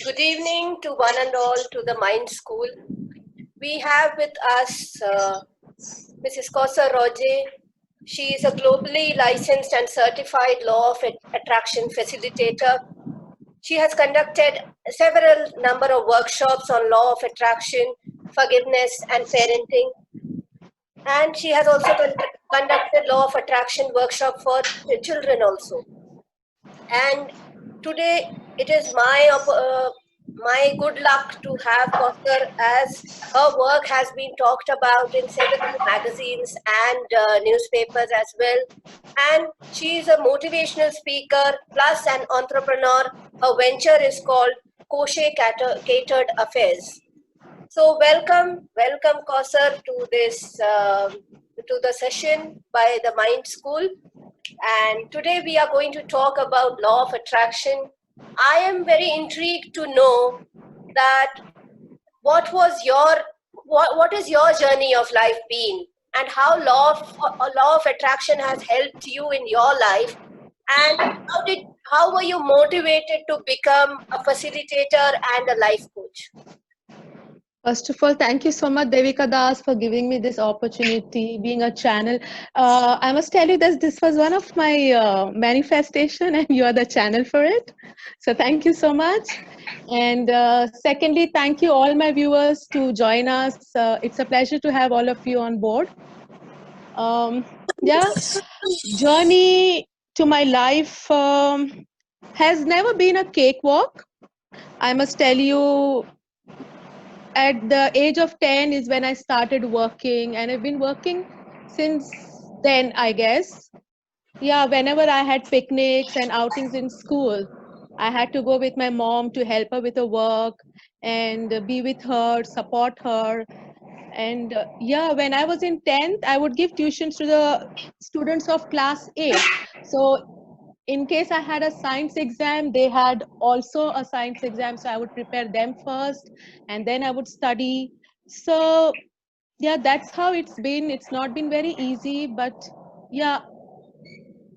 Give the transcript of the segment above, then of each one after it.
Good evening to one and all to the Mind School. We have with us Mrs. Kosa Roje. She is a globally licensed and certified law of attraction facilitator. She has conducted several number of workshops on law of attraction, forgiveness, and parenting. And she has also conducted law of attraction workshop for children also. And today it is my good luck to have Koster, as her work has been talked about in several magazines and newspapers as well. And she is a motivational speaker plus an entrepreneur. Her venture is called Koshe Catered Affairs. So welcome Koster to this to the session by the Mind School. And today we are going to talk about law of attraction. I am very intrigued to know that what is your journey of life been, and how law of attraction has helped you in your life, and how were you motivated to become a facilitator and a life coach? First of all, thank you so much, Devika Das, for giving me this opportunity, being a channel. I must tell you that this was one of my manifestation, and you are the channel for it. So thank you so much. And secondly, thank you all my viewers to join us. It's a pleasure to have all of you on board. Yeah, journey to my life has never been a cakewalk. I must tell you, at the age of 10 is when I started working, and I've been working since then, I guess. Yeah, whenever I had picnics and outings in school, I had to go with my mom to help her with her work and be with her, support her. And yeah, when I was in 10th, I would give tuitions to the students of class 8. So in case I had a science exam, they had also a science exam. So I would prepare them first and then I would study. So yeah, that's how it's been. It's not been very easy, but yeah,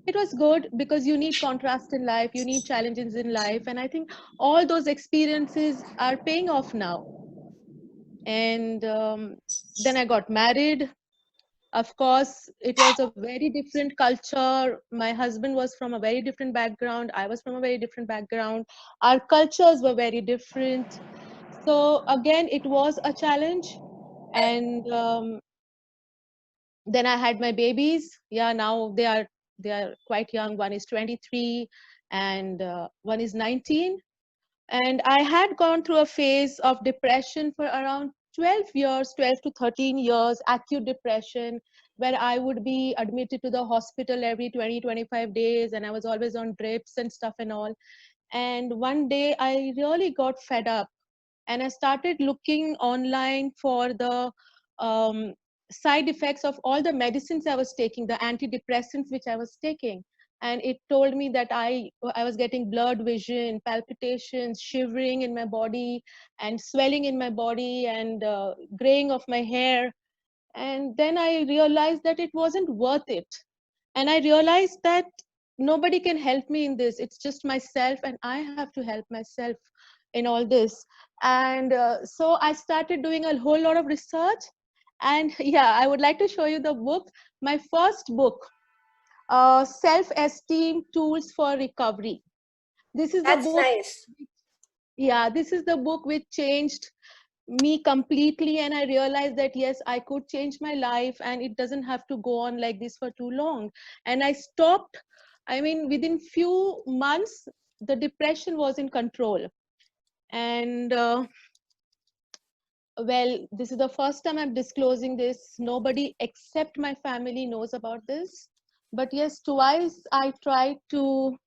it was good because you need contrast in life, you need challenges in life. And I think all those experiences are paying off now. And then I got married. Of course, it was a very different culture. My husband was from a very different background. I was from a very different background. Our cultures were very different. So again, it was a challenge. And then I had my babies. Yeah, now they are quite young. One is 23, and one is 19. And I had gone through a phase of depression for around 12 years, 12 to 13 years, acute depression, where I would be admitted to the hospital every 20, 25 days, and I was always on drips and stuff and all. And one day I really got fed up, and I started looking online for the um, side effects of all the medicines I was taking, the antidepressants which I was taking. And it told me that I was getting blurred vision, palpitations, shivering in my body, and swelling in my body, and graying of my hair. And then I realized that it wasn't worth it. And I realized that nobody can help me in this. It's just myself, and I have to help myself in all this. And so I started doing a whole lot of research. And yeah, I would like to show you the book, my first book, Self-Esteem Tools for Recovery. This is the That's book. nice. Yeah, this is the book which changed me completely, and I realized that yes, I could change my life, and it doesn't have to go on like this for too long. And I stopped. I mean, within few months the depression was in control. And well, this is the first time I'm disclosing this. Nobody except my family knows about this, but yes, twice I tried to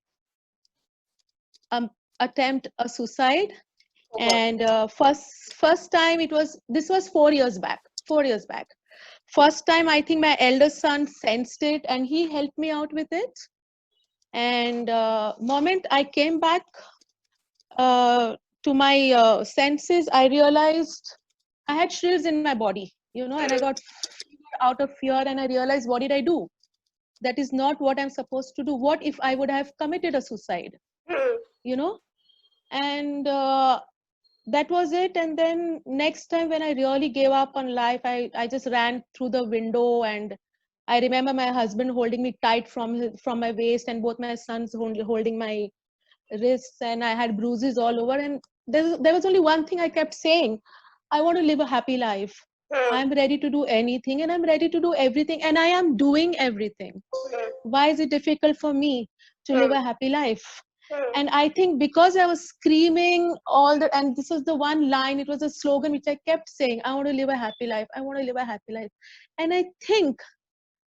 attempt a suicide. Oh God. And first time, this was 4 years back. 4 years back, first time, I think my elder son sensed it and he helped me out with it. And moment I came back to my senses, I realized I had shrills in my body, and I got out of fear, and I realized, what did I do? That is not what I'm supposed to do. What if I would have committed a suicide, you know And that was it. And then next time when I really gave up on life, I just ran through the window, and I remember my husband holding me tight from my waist, and both my sons holding my wrists, and I had bruises all over. And there was only one thing I kept saying: I want to live a happy life. Hmm. I'm ready to do anything, and I'm ready to do everything, and I am doing everything. Hmm. Why is it difficult for me to live Hmm. a happy life? Hmm. And I think because I was screaming all the, and this was the one line, it was a slogan which I kept saying: I want to live a happy life, I want to live a happy life. And I think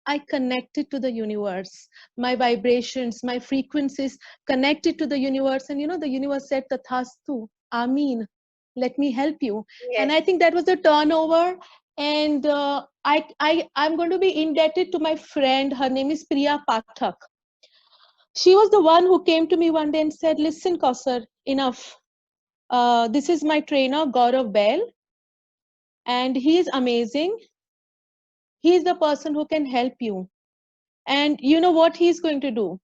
I connected to the universe. My vibrations, my frequencies connected to the universe. And the universe said, Tathastu, Amin, let me help you. And Yes. I think that was the turnover. And I'm going to be indebted to my friend. Her name is Priya Pathak. She was the one who came to me one day and said, Listen, Kausar, enough. This is my trainer, Gaurav Bell, and he is amazing. He is the person who can help you. And you know what he's going to do?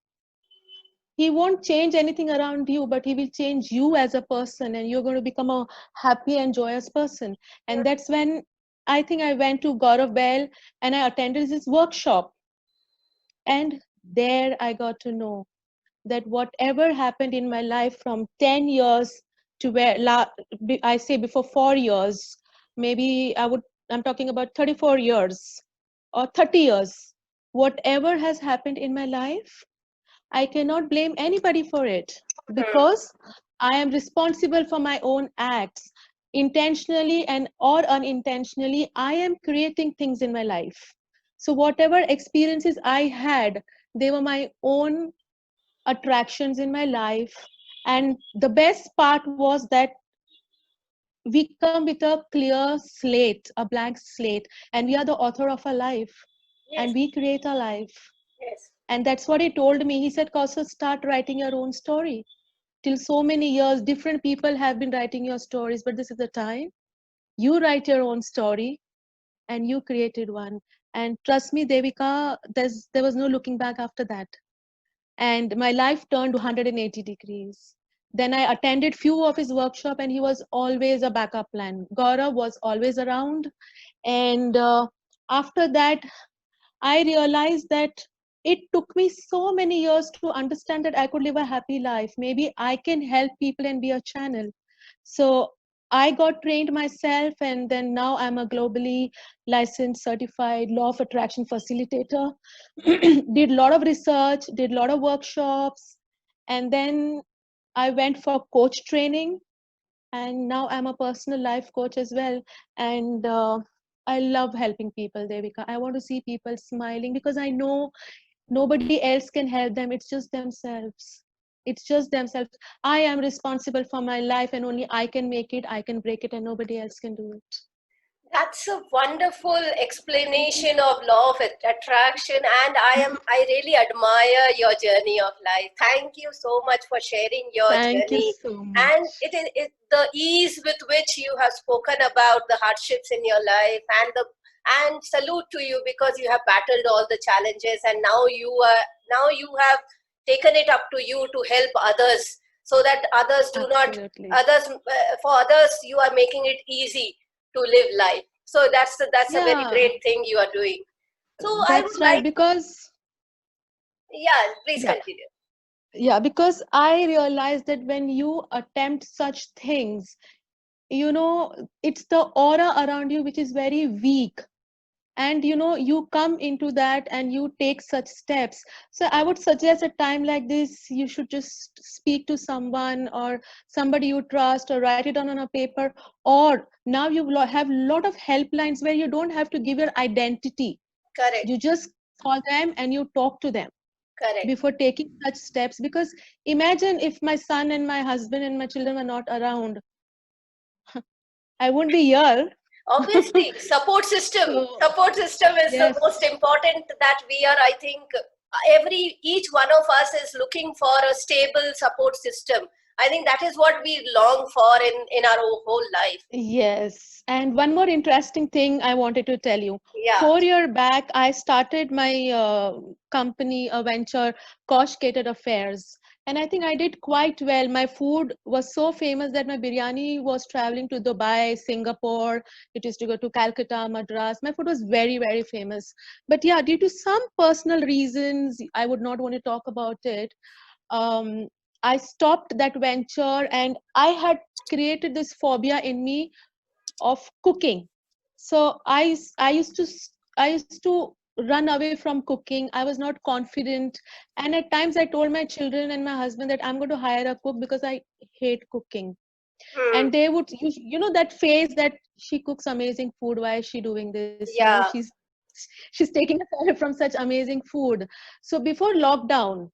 He won't change anything around you, but he will change you as a person, and you're going to become a happy and joyous person. And that's when I think I went to Gaurav Bell and I attended his workshop. And there I got to know that whatever happened in my life from 10 years to I say before 4 years, maybe I'm talking about 34 years or 30 years, whatever has happened in my life, I cannot blame anybody for it, Hmm. because I am responsible for my own acts. Intentionally and or unintentionally, I am creating things in my life. So whatever experiences I had, they were my own attractions in my life. And the best part was that we come with a clear slate, a blank slate, and we are the author of our life, and Yes. we create our life. Yes. And that's what he told me. He said, Kausa, start writing your own story. Till so many years, different people have been writing your stories, but this is the time you write your own story, and you created one. And trust me, Devika, there was no looking back after that. And my life turned 180 degrees. Then I attended few of his workshop, and he was always a backup plan. Gaurav was always around. And after that, I realized that it took me so many years to understand that I could live a happy life. Maybe I can help people and be a channel. So I got trained myself, and then now I'm a globally licensed certified law of attraction facilitator. Did a lot of research, did a lot of workshops, and then I went for coach training, and now I'm a personal life coach as well. And I love helping people, Devika. I want to see people smiling, because I know nobody else can help them. It's just themselves. It's just themselves. I am responsible for my life, and only I can make it, I can break it, and nobody else can do it. That's a wonderful explanation of law of attraction, and I really admire your journey of life. Thank you so much for sharing your Thank you journey, so and much. the ease with which you have spoken about the hardships in your life, and salute to you, because you have battled all the challenges, and now you have taken it up to you to help others, so that others do not Absolutely. others for others you are making it easy to live life. So that's a very Yeah, great thing you are doing. So I that's would right. like to, Because, yeah, please yeah, continue. because I realized that when you attempt such things, it's the aura around you which is very weak, and you come into that and you take such steps. So I would suggest a time like this, you should just speak to someone, or somebody you trust, or write it down on a paper. Or now have a lot of helplines where you don't have to give your identity. Correct, You just call them and you talk to them correct. before taking such steps. Because imagine if my son and my husband and my children were not around, I wouldn't be here. Obviously, So support system is the yes. most important that we are, I think, each one of us is looking for a stable support system. I think that is what we long for in our whole life. Yes, and one more interesting thing I wanted to tell you. Yeah. 4 year back, I started my company, a venture, Kosh Catered Affairs. And I think I did quite well. My food was so famous that my biryani was traveling to Dubai, Singapore. It used to go to Calcutta, Madras. My food was very, very famous. But yeah, due to some personal reasons, I would not want to talk about it. Um, I stopped that venture, and I had created this phobia in me of cooking. So I used to run away from cooking. I was not confident, and at times I told my children and my husband that I'm going to hire a cook because I hate cooking. Hmm. And they would, that phase that she cooks amazing food. Why is she doing this? Yeah, She's taking us away from such amazing food. So before lockdown,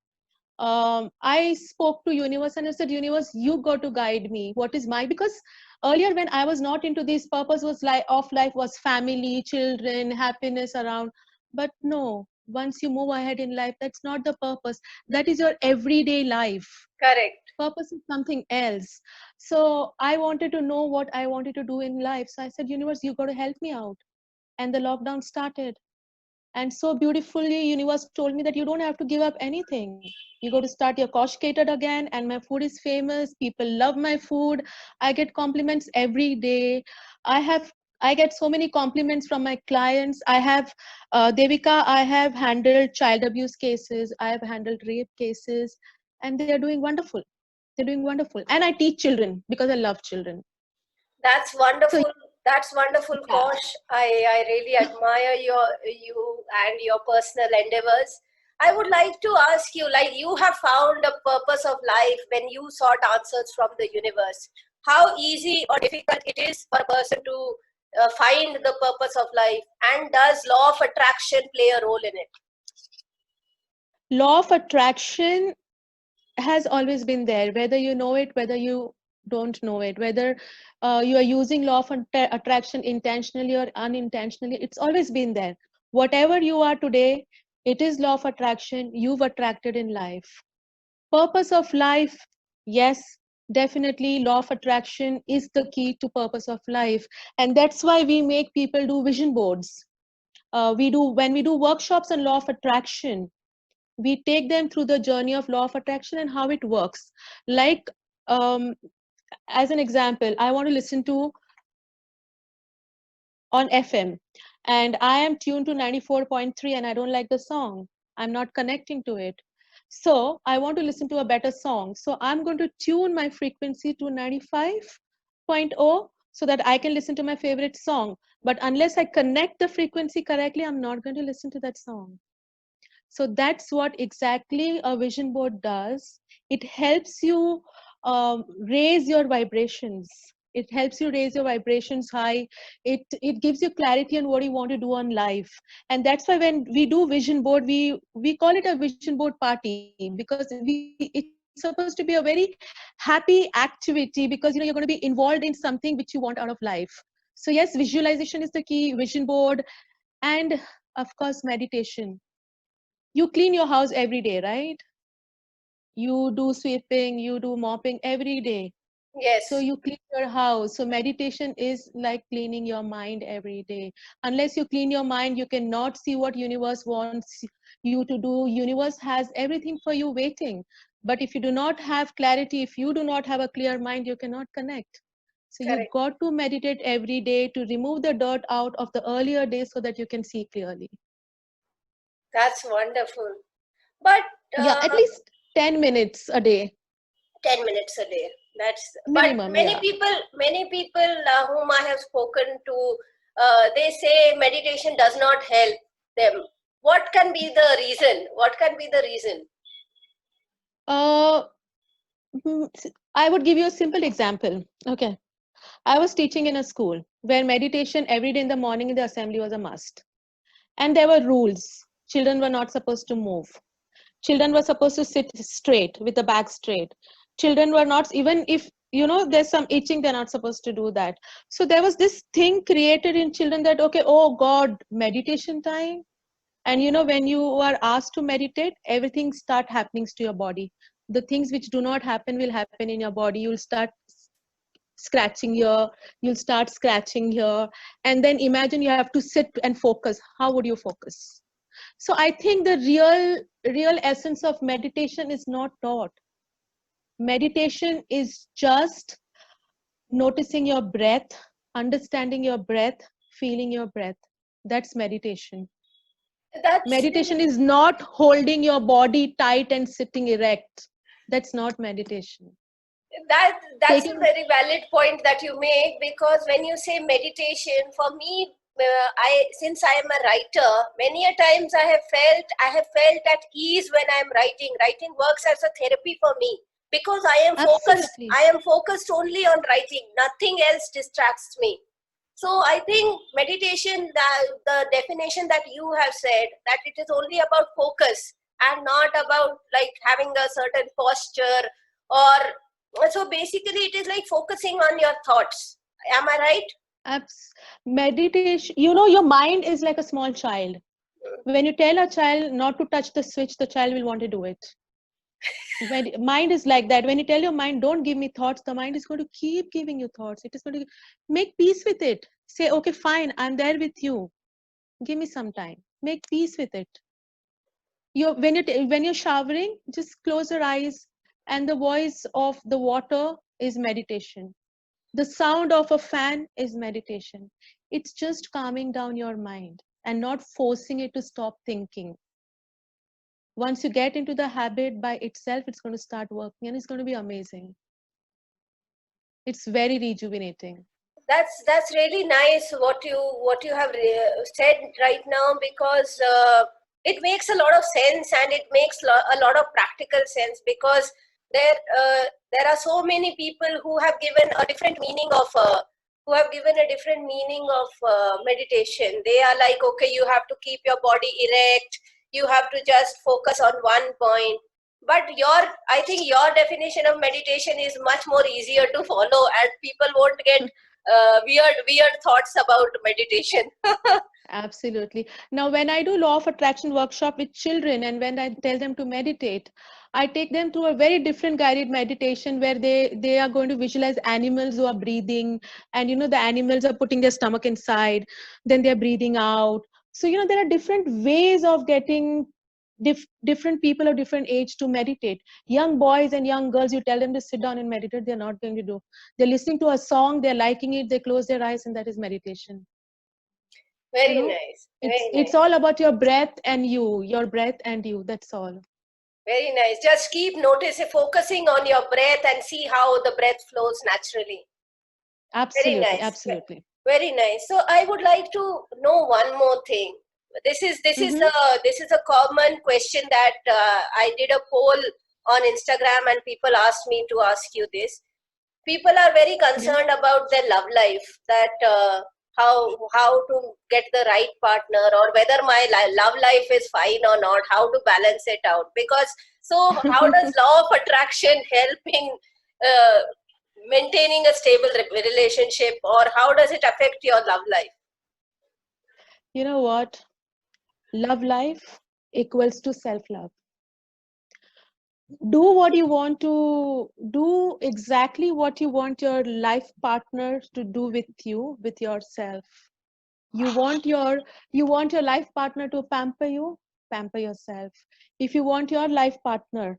I spoke to universe and I said, universe, you got to guide me. What is my, because earlier when I was not into this, purpose was life of life was family, children, happiness around. But no, once you move ahead in life, that's not the purpose. That is your everyday life. correct. Purpose is something else. So I wanted to know what I wanted to do in life. So I said, universe, you got to help me out. And the lockdown started, and so beautifully universe told me that you don't have to give up anything. You go to start your Kosh Catered again, and my food is famous. People love my food. I get compliments every day. I get so many compliments from my clients. I have Devika, I have handled child abuse cases, I have handled rape cases, and they are doing wonderful. They're doing wonderful. And I teach children because I love children. That's So wonderful. That's wonderful, yeah. Kosh. I really admire you and your personal endeavors. I would like to ask you, like you have found a purpose of life when you sought answers from the universe. How easy or difficult it is for a person to find the purpose of life, and does law of attraction play a role in it? Law of attraction has always been there, whether you know it, whether you don't know it, whether you are using law of attraction intentionally or unintentionally, it's always been there. Whatever you are today, it is law of attraction you've attracted in life. Purpose of life, yes, definitely law of attraction is the key to purpose of life. And that's why we make people do vision boards. We do When we do workshops on law of attraction, we take them through the journey of law of attraction and how it works. Like, um, as an example, I want to listen to on FM, and I am tuned to 94.3 and I don't like the song. I'm not connecting to it. So I want to listen to a better song. So I'm going to tune my frequency to 95.0 so that I can listen to my favorite song. But unless I connect the frequency correctly, I'm not going to listen to that song. So that's what exactly a vision board does. It helps you raise your vibrations. It helps you raise your vibrations high. It gives you clarity on what you want to do on life. And that's why when we do vision board, we call it a vision board party, because it's supposed to be a very happy activity, because you're going to be involved in something which you want out of life. So yes, visualization is the key, vision board, and of course meditation. You clean your house every day, right? You do sweeping, you do mopping every day. So Yes, you clean your house. So meditation is like cleaning your mind every day. Unless you clean your mind, you cannot see what universe wants you to do. Universe has everything for you waiting. But if you do not have clarity, if you do not have a clear mind, you cannot connect. So you correct. got to meditate every day to remove the dirt out of the earlier days so that you can see clearly. That's wonderful. But Yeah, at least 10 minutes a day 10 minutes a day, that's, but minimum. many Yeah. people, whom I have spoken to, they say meditation does not help them. What can be the reason? What can be the reason? Uh, I would give you a simple example. Okay. I was teaching in a school where meditation every day in the morning in the assembly was a must. And there were rules. Children were not supposed to move. Children were supposed to sit straight with the back straight. Children were not, even if there's some itching, they're not supposed to do that. So there was this thing created in children that, okay, oh God, meditation time. And when you are asked to meditate, everything start happening to your body. The things which do not happen will happen in your body. You'll start scratching here, you'll start scratching here, and then imagine you have to sit and focus. How would you focus? So I think the real essence of meditation is not taught. Meditation is just noticing your breath, understanding your breath, feeling your breath. That's meditation. That's Meditation is not holding your body tight and sitting erect. That's not meditation. that's a Taking very valid point that you make, because when you say meditation, for me, I since I am a writer, many a times I have felt at ease when I am writing. Writing works as a therapy for me, because absolutely. I am focused only on writing. Nothing else distracts me. So I think meditation, the definition that you have said, that it is only about focus and not about like having a certain posture, or so basically it is like focusing on your thoughts. Am I right? Meditation, your mind is like a small child. When you tell a child not to touch the switch, the child will want to do it. When mind is like that, when you tell your mind don't give me thoughts, the mind is going to keep giving you thoughts. It is going to make peace with it. Say, okay, fine, I'm there with you. Give me some time. Make peace with it. When you're showering, just close your eyes, and the voice of the water is meditation. The sound of a fan is meditation. It's just calming down your mind and not forcing it to stop thinking. Once you get into the habit by itself, it's going to start working and it's going to be amazing. It's very rejuvenating. That's really nice what you have said right now, because it makes a lot of sense, and it makes a lot of practical sense, because there are so many people who have given a different meaning of meditation. They are like, okay, you have to keep your body erect, you have to just focus on one point. But I think your definition of meditation is much more easier to follow, and people won't get weird thoughts about meditation. Absolutely. Now, when I do law of attraction workshop with children and when I tell them to meditate, I take them through a very different guided meditation where they are going to visualize animals who are breathing, and the animals are putting their stomach inside, then they're breathing out. So there are different ways of getting different people of different age to meditate. Young boys and young girls, you tell them to sit down and meditate, they're not going to do. They're listening to a song, they're liking it, they close their eyes, and that is meditation. Very nice, very It's nice, all about your breath and your breath and you. That's all. very nice. Just keep noticing, focusing on your breath, and see how the breath flows naturally. Very Absolutely, nice, absolutely. very nice. So I would like to know one more thing. Mm-hmm. This is a common question that I did a poll on Instagram, and people asked me to ask you this. People are very Yeah. concerned about their love life, that how to get the right partner, or whether my love life is fine or not, how to balance it out. Because so how does law of attraction help in uh, maintaining a stable relationship, or how does it affect your love life? You know what? Love life equals to self-love. Do what you want to do, exactly what you want your life partner to do with yourself. You want your life partner to pamper yourself. If you want your life partner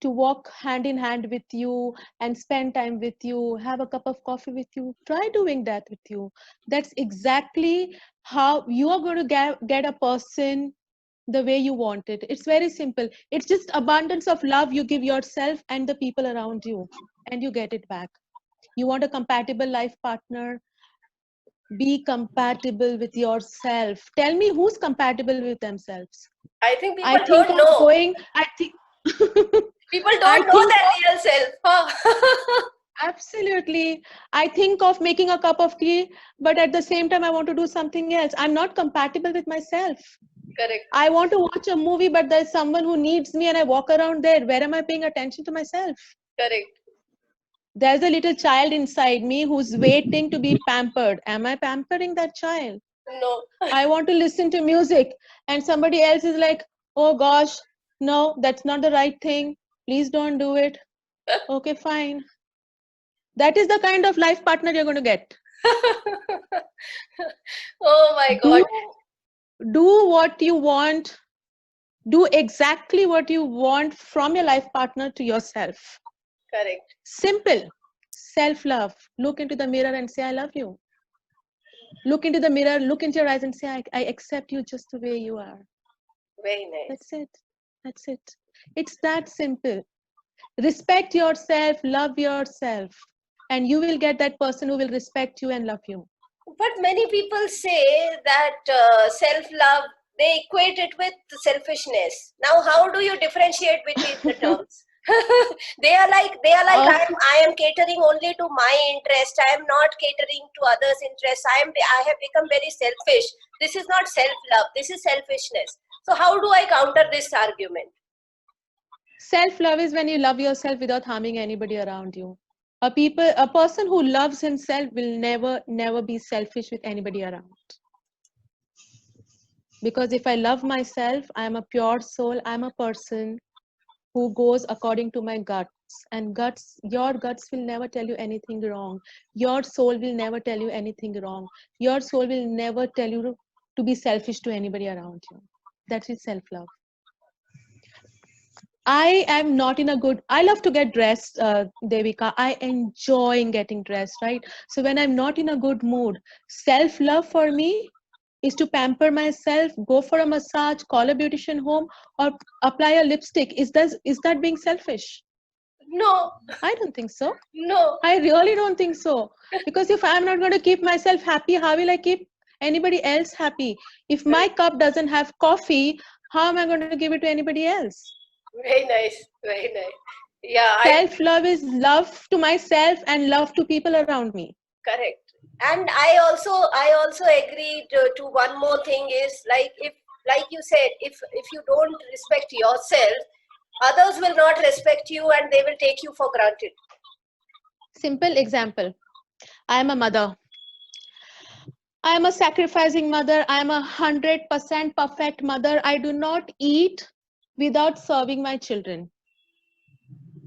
to walk hand in hand with you and spend time with you, have a cup of coffee with you, try doing that with you. That's exactly how you are going to get a person the way you want it. It's very simple. It's just abundance of love you give yourself and the people around you, and you get it back. You want a compatible life partner, be compatible with yourself. Tell me who's compatible with themselves. I think I people think don't of know. going, I think People I don't know think their of real self. Huh? absolutely. I think of making a cup of tea, but at the same time, I want to do something else. I'm not compatible with myself. Correct, I want to watch a movie, but there's someone who needs me and I walk around there. Where am I paying attention to myself? correct. There's a little child inside me who's waiting to be pampered. Am I pampering that child? No. I want to listen to music, and somebody else is like, oh gosh, no, that's not the right thing. Please don't do it. Okay, fine. That is the kind of life partner you're going to get. Oh my Do God. what you want. Do exactly what you want from your life partner to yourself. Correct. Simple. Self-love. Look into the mirror and say, I love you. Look into the mirror, look into your eyes and say, I accept you just the way you are. Very nice. That's it. That's it. It's that simple. Respect yourself, love yourself, and you will get that person who will respect you and love you. But many people say that self-love, they equate it with selfishness. Now, how do you differentiate between the terms? They are like I am catering only to my interest. I am not catering to others' interests. I have become very selfish. This is not self-love. This is selfishness. So how do I counter this argument? Self-love is when you love yourself without harming anybody around you. A person who loves himself will never be selfish with anybody around. Because if I love myself, I am a pure soul. I'm a person who goes according to my guts. And your guts will never tell you anything wrong. Your soul will never tell you anything wrong. Your soul will never tell you to be selfish to anybody around you. That is self-love. I am not in a good, I love to get dressed, Devika. I enjoy getting dressed, right? So when I'm not in a good mood, self-love for me is to pamper myself, go for a massage, call a beautician home, or apply a lipstick. Is that being selfish? No. I don't think so. No. I really don't think so. Because if I'm not going to keep myself happy, how will I keep anybody else happy? If my cup doesn't have coffee, how am I going to give it to anybody else? Very nice. Very nice. Yeah. Self-love is love to myself and love to people around me. Correct. And I also agree to one more thing is like you said, if you don't respect yourself, others will not respect you and they will take you for granted. Simple example. I am a mother. I am a sacrificing mother. I am 100% perfect mother. I do not eat without serving my children.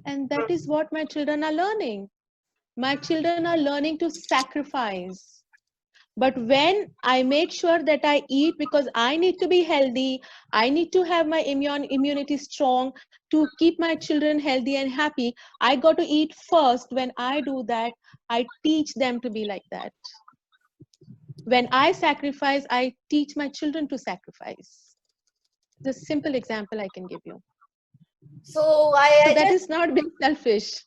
And that is what my children are learning. My children are learning to sacrifice. But when I make sure that I eat because I need to be healthy, I need to have my immunity strong to keep my children healthy and happy, I got to eat first. When I do that, I teach them to be like that. When I sacrifice, I teach my children to sacrifice. It's a simple example I can give you. So that is not being selfish.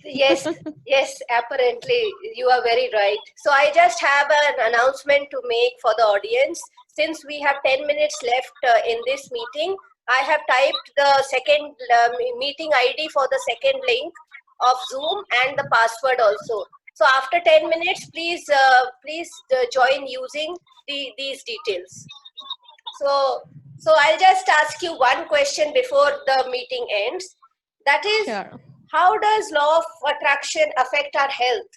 Yes, yes, apparently you are very right. So I just have an announcement to make for the audience. Since we have 10 minutes left in this meeting, I have typed the second meeting ID for the second link of Zoom and the password also. So after 10 minutes, please join using these details. So I'll just ask you one question before the meeting ends. That is, sure. How does law of attraction affect our health,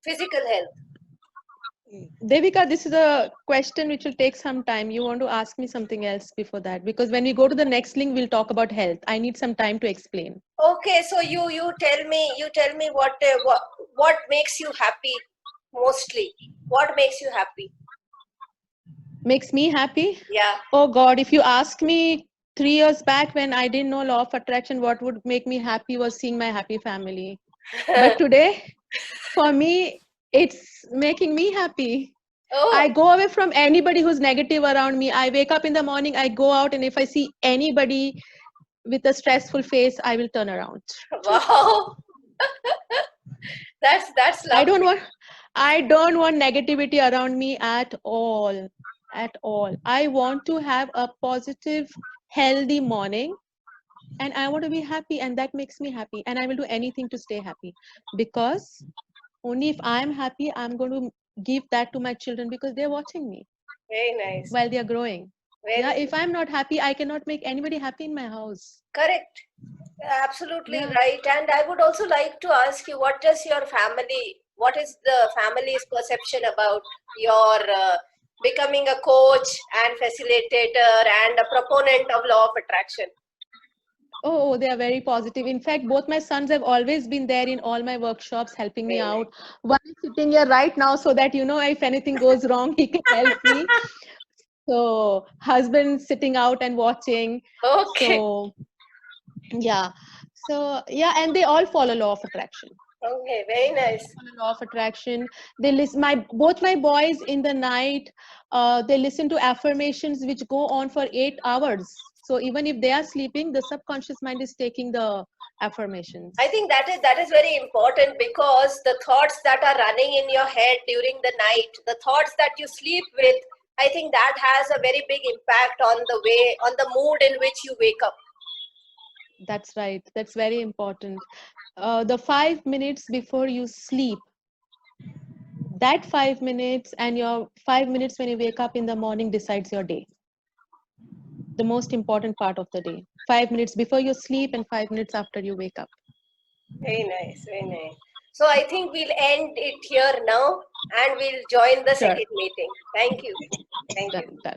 physical health? Devika, this is a question which will take some time. You want to ask me something else before that? Because when we go to the next link, we'll talk about health. I need some time to explain. Okay, so you tell me what makes you happy mostly. What makes you happy? Makes me happy? Yeah. Oh God, if you ask me 3 years back when I didn't know law of attraction, what would make me happy was seeing my happy family. But today, for me, it's making me happy. Oh. I go away from anybody who's negative around me. I wake up in the morning, I go out, and if I see anybody with a stressful face, I will turn around. Wow. That's lovely. I don't want negativity around me at all. At all. I want to have a positive, healthy morning, and I want to be happy, and that makes me happy, and I will do anything to stay happy, because only if I'm happy, I'm going to give that to my children, because they're watching me. Very nice. While they're growing. Very nice. If I'm not happy, I cannot make anybody happy in my house. Correct. Absolutely right. And I would also like to ask you, what is the family's perception about your becoming a coach and facilitator and a proponent of law of attraction? Oh, they are very positive. In fact, both my sons have always been there in all my workshops, helping me out. One is sitting here right now so that, if anything goes wrong, he can help me. So husband sitting out and watching. Okay. So, yeah. So yeah, and they all follow law of attraction. Okay, very nice. Law of attraction. They listen. Both my boys in the night, they listen to affirmations which go on for 8 hours. So even if they are sleeping, the subconscious mind is taking the affirmations. I think that is very important, because the thoughts that are running in your head during the night, the thoughts that you sleep with, I think that has a very big impact on the mood in which you wake up. That's right. That's very important. The 5 minutes before you sleep, that 5 minutes and your 5 minutes when you wake up in the morning decides your day. The most important part of the day. 5 minutes before you sleep and 5 minutes after you wake up. Very nice, very nice. So I think we'll end it here now, and we'll join the Sure. second meeting. Thank you. Thank you. Done.